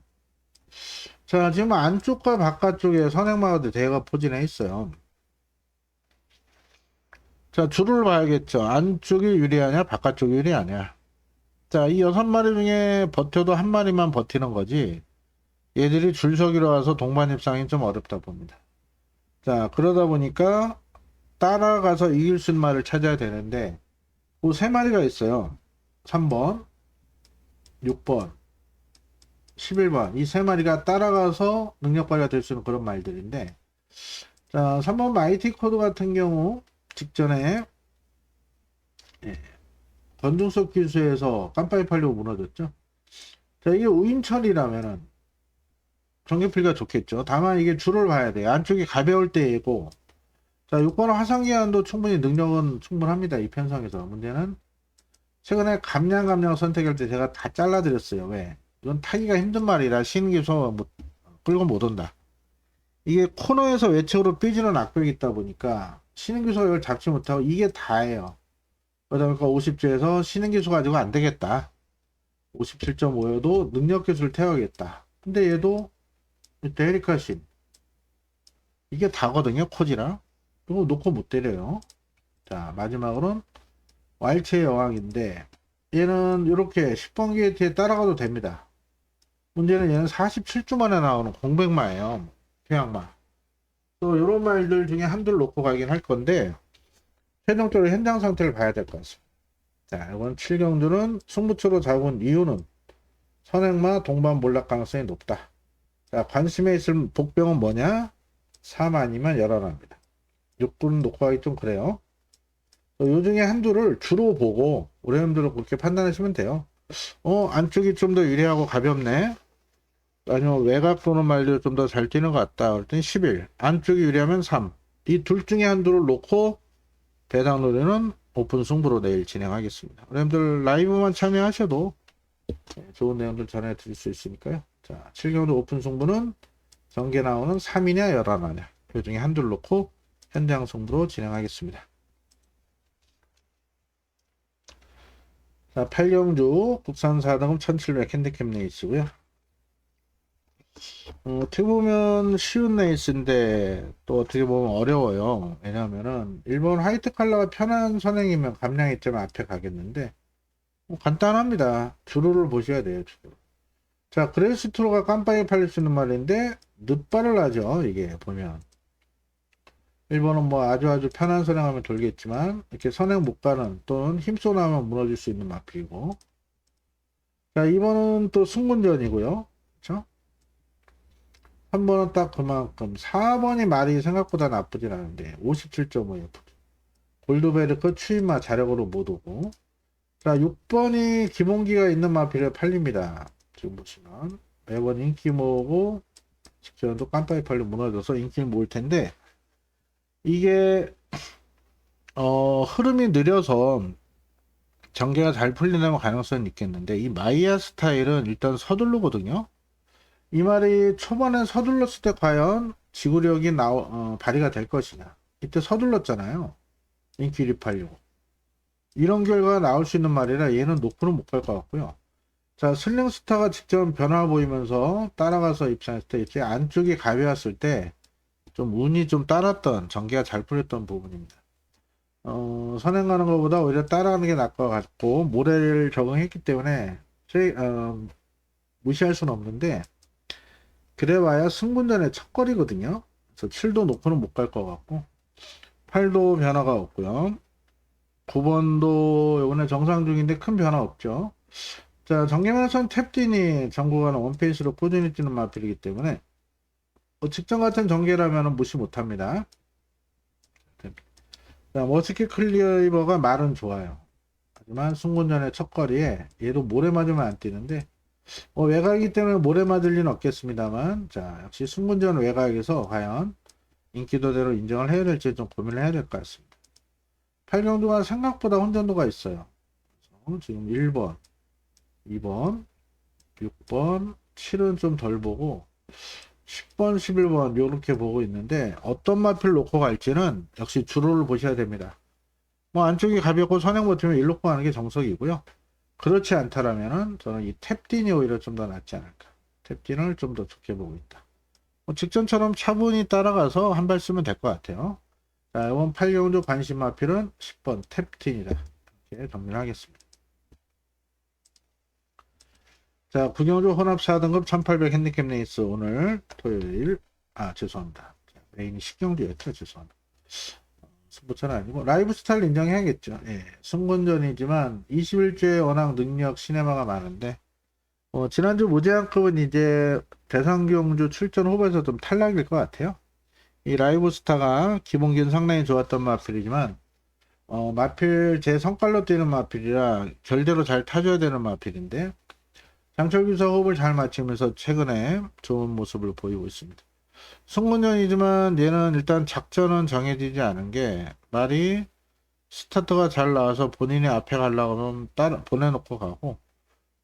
자, 지금 안쪽과 바깥쪽에 선행마가 대가 포진해 있어요. 자, 줄을 봐야겠죠. 안쪽이 유리하냐, 바깥쪽이 유리하냐. 자, 이 6마리 중에 버텨도 한 마리만 버티는 거지. 얘들이 줄서기로 와서 동반 입상이 좀 어렵다 봅니다. 자, 그러다 보니까 따라가서 이길 수 있는 말을 찾아야 되는데, 그 3마리가 있어요. 3번, 6번, 11번. 이 3마리가 따라가서 능력 발휘가 될 수 있는 그런 말들인데, 자, 3번 마이티 코드 같은 경우, 직전에, 권중석 기수에서 깜빡이 팔려고 무너졌죠. 자, 이게 우인철이라면은, 정규필가 좋겠죠. 다만 이게 줄을 봐야 돼요. 안쪽이 가벼울 때이고, 자, 6번은 화상기한도 충분히 능력은 충분합니다. 이 편성에서. 문제는 최근에 감량 선택할 때 제가 다 잘라드렸어요. 왜? 이건 타기가 힘든 말이라 신기소 끌고 못 온다. 이게 코너에서 외측으로 삐지는 악벽이 있다 보니까 신흥기소 이걸 잡지 못하고 이게 다예요. 그러다 보니까 50주에서 신흥기소 가지고 안 되겠다. 57.5여도 능력기술을 태워야겠다. 근데 얘도 데리카신 이게 다거든요. 코지랑. 이거 놓고 못 때려요. 자, 마지막으로는 왈츠의 여왕인데 얘는 이렇게 10번 게이트에 따라가도 됩니다. 문제는 얘는 47주 만에 나오는 공백마예요. 휴양마. 또 이런 말들 중에 한둘 놓고 가긴 할 건데 최종적으로 현장 상태를 봐야 될 것 같습니다. 자, 이건 7경주는 승부처로 잡은 이유는 선행마 동반 몰락 가능성이 높다. 자, 관심에 있을 복병은 뭐냐? 3 아니면 열어납니다. 6분은 놓고 가기 좀 그래요. 요 중에 한두를 주로 보고 우리님들은 그렇게 판단하시면 돼요. 안쪽이 좀 더 유리하고 가볍네. 아니면 외곽 도는 말도 좀 더 잘 뛰는 것 같다. 그랬더니 11. 안쪽이 유리하면 3. 이 둘 중에 한두를 놓고 배당 노래는 오픈 승부로 내일 진행하겠습니다. 여러분들 라이브만 참여하셔도 좋은 내용들 전해드릴 수 있으니까요. 자, 7경주 오픈 승부는 전개 나오는 3이냐 11이냐 그 중에 한두를 놓고 현장 승부로 진행하겠습니다. 자, 8경주 국산 4등급 1700 핸디캡 레이스고요. 어떻게 보면 쉬운 레이스인데 또 어떻게 보면 어려워요. 왜냐하면은 일본 화이트 칼라가 편한 선행이면 감량이 좀 앞에 가겠는데 간단합니다. 주로를 보셔야 돼요. 주로. 자, 그레이스트로가 깜빡이 팔릴 수 있는 말인데 늦발을 하죠. 이게 보면 일본은 뭐 아주 편한 선행하면 돌겠지만 이렇게 선행 못 가는 또는 힘써 나면 무너질 수 있는 마필이고, 자, 이번은 또 승군전이고요. 그렇죠? 3번은 딱 그만큼. 4번이 말이 생각보다 나쁘진 않은데 57.5F. 골드베르크 추임마 자력으로 못 오고. 자, 6번이 기본기가 있는 마필에 팔립니다. 지금 보시면 매번 인기 모으고 직전도 깜빡이 팔려 무너져서 인기를 모을 텐데, 이게 흐름이 느려서 전개가 잘 풀리는 가능성이 있겠는데, 이 마이야 스타일은 일단 서둘르거든요. 이 말이 초반에 서둘렀을 때 과연 지구력이 발휘가 될 것이냐. 이때 서둘렀잖아요. 인기 일입하려고. 이런 결과가 나올 수 있는 말이라 얘는 높으로 못 갈 것 같고요. 자, 슬링스타가 직접 변화 보이면서 따라가서 입장했을 때 이렇게 안쪽이 가벼웠을 때 좀 운이 좀 따랐던, 전개가 잘 풀렸던 부분입니다. 선행 가는 것보다 오히려 따라가는 게 나을 것 같고, 모래를 적응했기 때문에 무시할 수는 없는데, 그래봐야 승분전의 첫 거리거든요. 그래서 7도 높이는 못 갈 것 같고, 8도 변화가 없고요. 9번도 이번에 정상 중인데 큰 변화 없죠. 자, 정계면에서는 탭딘이 전국가는 원페이스로 꾸준히 뛰는 마필이기 때문에 직전 같은 전개라면 무시 못합니다. 자, 머스킷 클리버가 말은 좋아요. 하지만 승군전의 첫 거리에 얘도 모래 맞으면 안 뛰는데, 외곽이기 때문에 모래 맞을 리는 없겠습니다만, 자, 역시 승군전 외곽에서 과연 인기도대로 인정을 해야 될지 좀 고민을 해야 될 것 같습니다. 8경도가 생각보다 혼전도가 있어요. 지금 1번, 2번, 6번, 7은 좀 덜 보고 10번, 11번 요렇게 보고 있는데, 어떤 마필 놓고 갈지는 역시 주로를 보셔야 됩니다. 뭐 안쪽이 가볍고 선행 버티면 1 놓고 가는 게 정석이고요. 그렇지 않다라면은 저는 이 탭딘이 오히려 좀 더 낫지 않을까. 탭딘을 좀 더 좋게 보고 있다. 직전처럼 차분히 따라가서 한 발 쓰면 될 것 같아요. 자, 이번 8경주 관심 마필은 10번 탭딘이다. 이렇게 정리를 하겠습니다. 자, 구경주 혼합 4등급 1800 핸디캡 레이스 오늘 토요일, 죄송합니다. 메인이 10경주였죠. 죄송합니다. 승부처는 아니고 라이브 스타일 인정해야겠죠. 예, 승군전이지만 21주에 워낙 능력 시네마가 많은데, 지난주 무제한급은 이제 대상경주 출전 후보에서 좀 탈락일 것 같아요. 이 라이브 스타가 기본기는 상당히 좋았던 마필이지만, 마필 제 성깔로 뛰는 마필이라 결대로 잘 타줘야 되는 마필인데, 장철규사 호흡을 잘 맞추면서 최근에 좋은 모습을 보이고 있습니다. 승문전이지만 얘는 일단 작전은 정해지지 않은 게, 말이 스타트가 잘 나와서 본인이 앞에 가려고 하면 보내놓고 가고,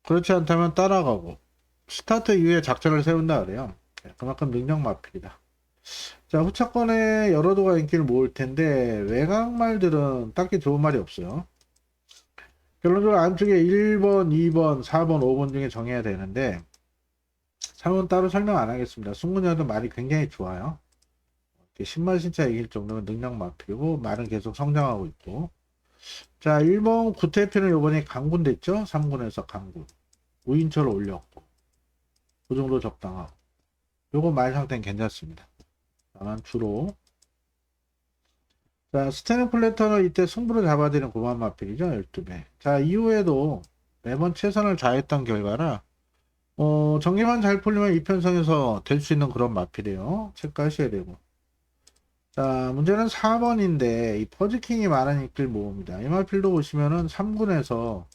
그렇지 않다면 따라가고, 스타트 이후에 작전을 세운다 그래요. 그만큼 능력 마필이다. 자, 후차권에 여러 도가 인기를 모을 텐데 외곽 말들은 딱히 좋은 말이 없어요. 결론적으로 안쪽에 1번, 2번, 4번, 5번 중에 정해야 되는데, 3번 따로 설명 안 하겠습니다. 승문여도 말이 굉장히 좋아요. 10만 신차 이길 정도면 능력 마필이고 말은 계속 성장하고 있고. 자, 1번 구태피는 요번에 강군 됐죠. 3군에서 강군 우인철을 올렸고 그 정도 적당하고, 요거 말 상태는 괜찮습니다. 다만 주로, 자, 스테는 플래터는 이때 승부를 잡아드리는 고만 마필이죠. 12배. 자, 이후에도 매번 최선을 다했던 결과라 전개만 잘 풀리면 이편성에서 될 수 있는 그런 마필이에요. 체크하셔야 되고. 자, 문제는 4번인데 이 퍼즈킹이 많은 인기를 모읍니다. 이 마필도 보시면은 3군에서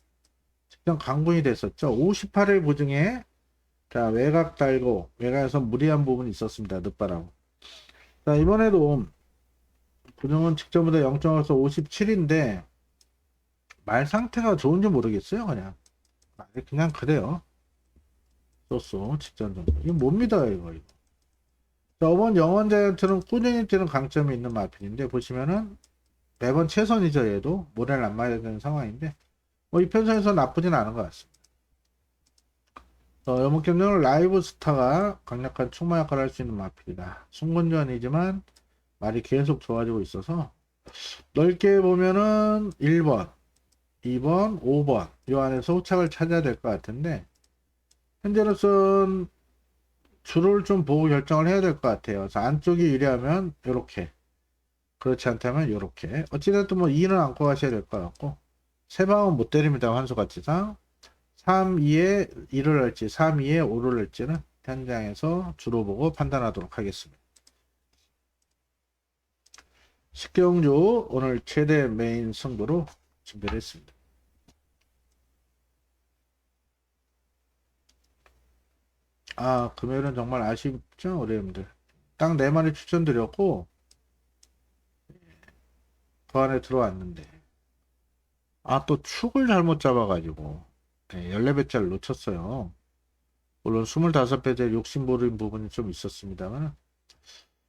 직전 강군이 됐었죠. 58회 보증에, 자, 외곽 달고 외곽에서 무리한 부분이 있었습니다. 늦바라고. 자, 이번에도 부정은 직전보다 0.5서 57인데 말 상태가 좋은지 모르겠어요. 그냥 그래요. 쏘쏘 직전 정도. 이거 못 믿어요, 이거. 저번 영원 자이언트는 꾸준히 뛰는 강점이 있는 마필인데, 보시면은 매번 최선이죠. 얘도 모래를 안 맞아야 되는 상황인데, 이 편성에서 나쁘진 않은 것 같습니다. 이번 경기는 라이브 스타가 강력한 충마 역할을 할 수 있는 마필이다. 승군전이지만 말이 계속 좋아지고 있어서 넓게 보면은 1번, 2번, 5번 이 안에서 호착을 찾아야 될 것 같은데, 현재로선 줄을 좀 보고 결정을 해야 될 것 같아요. 그래서 안쪽이 유리하면 이렇게, 그렇지 않다면 이렇게. 어찌됐든 뭐 2는 안고 가셔야 될 것 같고, 세 방은 못 때립니다. 환수가치상 3, 2에 2를 할지 3, 2에 5를 할지는 현장에서 주로 보고 판단하도록 하겠습니다. 식경주 오늘 최대 메인 승부로 준비를 했습니다. 금요일은 정말 아쉽죠, 우리 여러분들. 딱 4마리 추천드렸고 그 안에 들어왔는데 또 축을 잘못 잡아가지고 14배짜리 놓쳤어요. 물론 25배짜리 욕심부린 부분이 좀 있었습니다만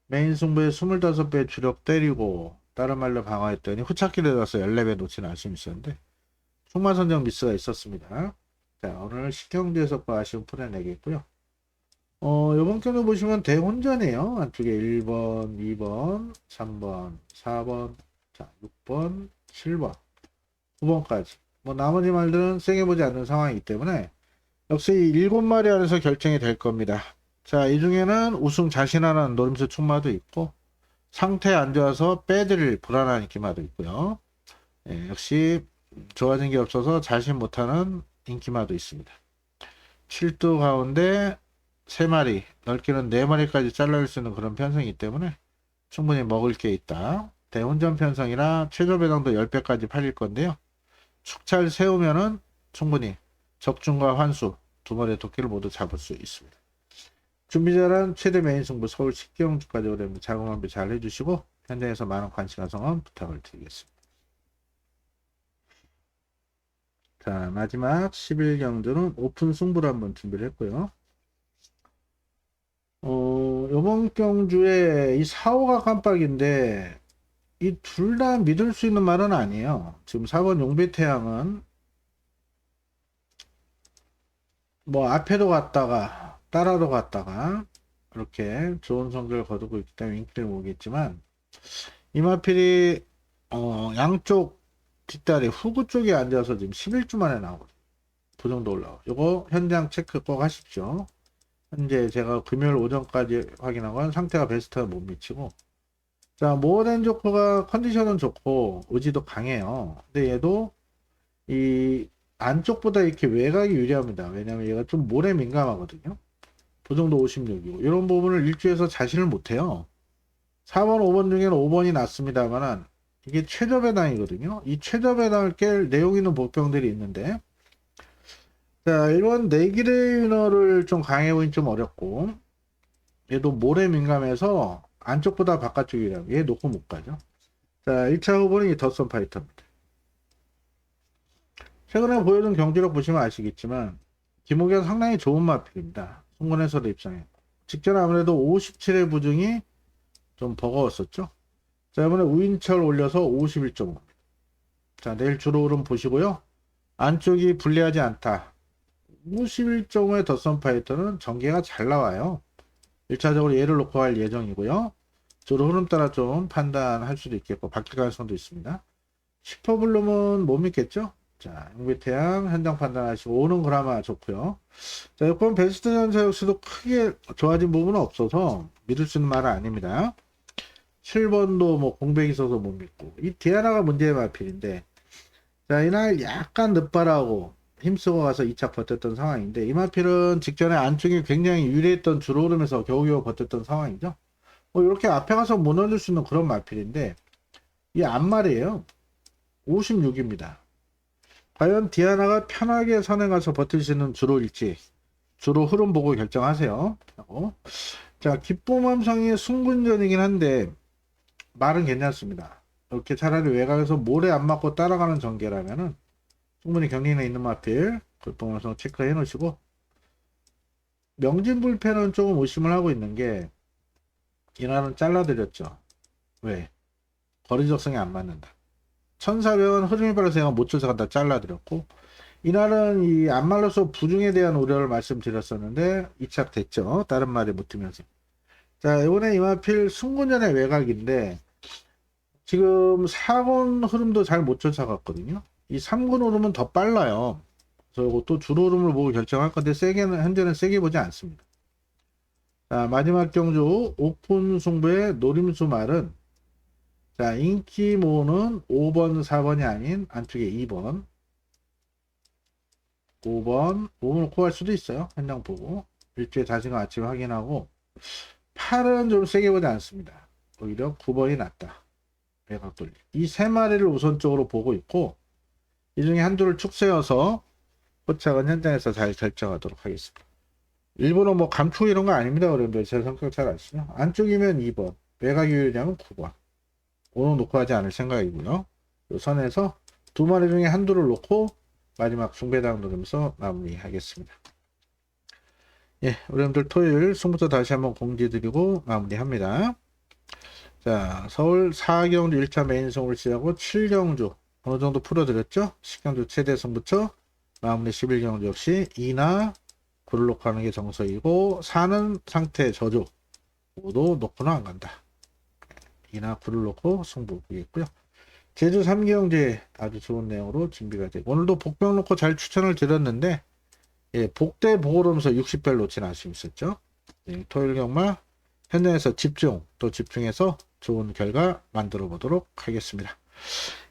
메인 승부에 25배 주력 때리고 다른 말로 방어했더니 후착기를 넣어서 14배 놓친 아쉬움이 있었는데 총마 선정 미스가 있었습니다. 자, 오늘 식경주에서 아쉬움 풀어내겠고요. 요번 경우 보시면 대혼전이에요. 안쪽에 1번, 2번, 3번, 4번, 자, 6번, 7번, 9번까지. 뭐 나머지 말들은 세게 보지 않는 상황이기 때문에 역시 7마리 안에서 결정이 될 겁니다. 자, 이 중에는 우승 자신하는 노림수 충마도 있고 상태 안 좋아서 빼드릴 불안한 인기마도 있고요. 역시 좋아진 게 없어서 자신 못하는 인기마도 있습니다. 7두 가운데 3마리, 넓게는 4마리까지 잘라낼 수 있는 그런 편성이기 때문에 충분히 먹을 게 있다. 대혼전 편성이라 최저 배당도 10배까지 팔릴 건데요. 축잘 세우면은 충분히 적중과 환수 2마리의 도끼를 모두 잡을 수 있습니다. 준비 잘한 최대 메인 승부 서울 식경주까지 오랜 자금 완비 잘 해주시고 현장에서 많은 관심과 성원 부탁을 드리겠습니다. 자, 마지막 11경주는 오픈 승부를 한번 준비를 했고요. 요번 경주에 이 4호가 깜빡인데 이 둘 다 믿을 수 있는 말은 아니에요. 지금 4번 용배태양은 뭐 앞에도 갔다가 따라도 갔다가 이렇게 좋은 성적을 거두고 있기 때문에 인기를 모으겠지만 이마필이 양쪽 뒷다리 후구 쪽에 앉아서 지금 11주 만에 나오거든요. 그 정도 올라와. 요거 현장 체크 꼭 하십시오. 현재 제가 금요일 오전까지 확인한 건 상태가 베스트가 못 미치고, 자, 모어덴 조커가 컨디션은 좋고 의지도 강해요. 근데 얘도 이 안쪽보다 이렇게 외곽이 유리합니다. 왜냐면 얘가 좀 모래 민감하거든요. 부정도 56이고 이런 부분을 일주에서 자신을 못해요. 4번 5번 중에는 5번이 낫습니다만 이게 최저 배당이거든요. 이 최저 배당을 깰 내용 있는 보병들이 있는데, 자, 1번 내기레 위너를 좀 강해 보긴 좀 어렵고 얘도 모래 민감해서 안쪽보다 바깥쪽이 유리하고 얘 놓고 못 가죠. 자, 1차 후보는 이 더선 파이터입니다. 최근에 보여준 경기력 보시면 아시겠지만 김호경 상당히 좋은 마필입니다. 송건에서도 입상했고 직전 아무래도 57의 부중이 좀 버거웠었죠. 자, 이번에 우인철 올려서 51.5입니다. 자, 내일 주로 흐름 보시고요. 안쪽이 불리하지 않다. 51.5의 더선 파이터는 전개가 잘 나와요. 1차적으로 얘를 놓고 할 예정이고요. 주로 흐름 따라 좀 판단할 수도 있겠고 바뀔 가능성도 있습니다. 슈퍼블룸은 못 믿겠죠? 자, 용비태양 현장 판단하시고 오는 그라마 좋고요. 자, 여권 베스트 전사 역시도 크게 좋아진 부분은 없어서 믿을 수 있는 말은 아닙니다. 7번도 뭐 공백이 있어서 못 믿고 이 디아나가 문제의 마필인데, 자, 이날 약간 늦바라고 힘쓰고 가서 2차 버텼던 상황인데 이 마필은 직전에 안쪽이 굉장히 유리했던 주로 흐름에서 겨우겨우 버텼던 상황이죠. 이렇게 앞에 가서 무너질 수 있는 그런 마필인데 이 앞말이에요. 56입니다. 과연 디아나가 편하게 선에 가서 버틸 수 있는 주로일지 주로 흐름 보고 결정하세요. 자, 기쁨함성이 승군전이긴 한데 말은 괜찮습니다. 이렇게 차라리 외곽에서 모래 안 맞고 따라가는 전개라면은 충분히 경리에 있는 마필 기쁨함성 체크해 놓으시고, 명진불패는 조금 의심을 하고 있는 게 이날은 잘라드렸죠. 왜? 거리 적성이 안 맞는다. 1400원 흐름이 빨라서 제가 못 쫓아간다 잘라드렸고, 이날은 이 안말로서 부중에 대한 우려를 말씀드렸었는데 이착됐죠. 다른 말이 못하면서. 자, 이번에 이마필 승군전의 외곽인데 지금 4군 흐름도 잘 못 쫓아갔거든요. 이 3군 흐름은 더 빨라요. 그래서 이것도 주로 흐름을 보고 결정할 건데 현재는 세게 보지 않습니다. 자, 마지막 경주 오픈 승부의 노림수 말은, 자, 인기 모으는 5번 4번이 아닌 안쪽에 2번 5번 5번을 코할 수도 있어요. 현장 보고 일주일 다진 거 아침에 확인하고 8은 좀 세게 보지 않습니다. 오히려 9번이 낫다. 매각 돌리. 이 세 마리를 우선적으로 보고 있고 이 중에 한두를 축세여서 포착은 현장에서 잘 결정하도록 하겠습니다. 일부러 뭐 감추고 이런 거 아닙니다. 여러분들 제 성격 잘 아시죠? 안쪽이면 2번, 매각 유효량은 9번. 오늘 놓고 하지 않을 생각이고요. 이 선에서 두 마리 중에 한두를 놓고 마지막 중배당 누르면서 마무리하겠습니다. 예, 여러분들 토요일 승부터 다시 한번 공지드리고 마무리합니다. 자, 서울 4경주 1차 메인 승부를 시작하고 7경주 어느 정도 풀어드렸죠? 10경주 최대 승부처 마무리 11경주 역시 2나 9를 놓고 하는 게 정석이고 4는 상태 저조 5도 놓고는 안 간다. 2나 9를 놓고 승부 보겠고요. 제주 3경주에 아주 좋은 내용으로 준비가 되고 오늘도 복병 놓고 잘 추천을 드렸는데 예, 복대 보고로면서 60별 놓친 아쉬움이 있었죠. 예, 토요일 경마 현장에서 집중 또 집중해서 좋은 결과 만들어 보도록 하겠습니다.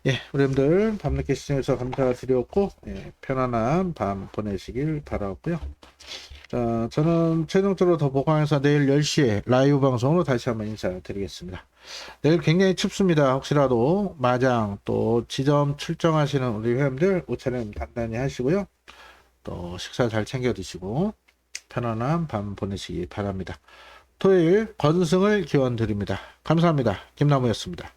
예, 여러분들 밤늦게 시청해주셔서 감사드렸고 예, 편안한 밤 보내시길 바라고요. 자, 저는 최종적으로 더 보강해서 내일 10시에 라이브 방송으로 다시 한번 인사드리겠습니다. 내일 굉장히 춥습니다. 혹시라도 마장 또 지점 출정하시는 우리 회원들 옷차림 단단히 하시고요. 또 식사 잘 챙겨 드시고 편안한 밤 보내시기 바랍니다. 토요일 건승을 기원 드립니다. 감사합니다. 김나무였습니다.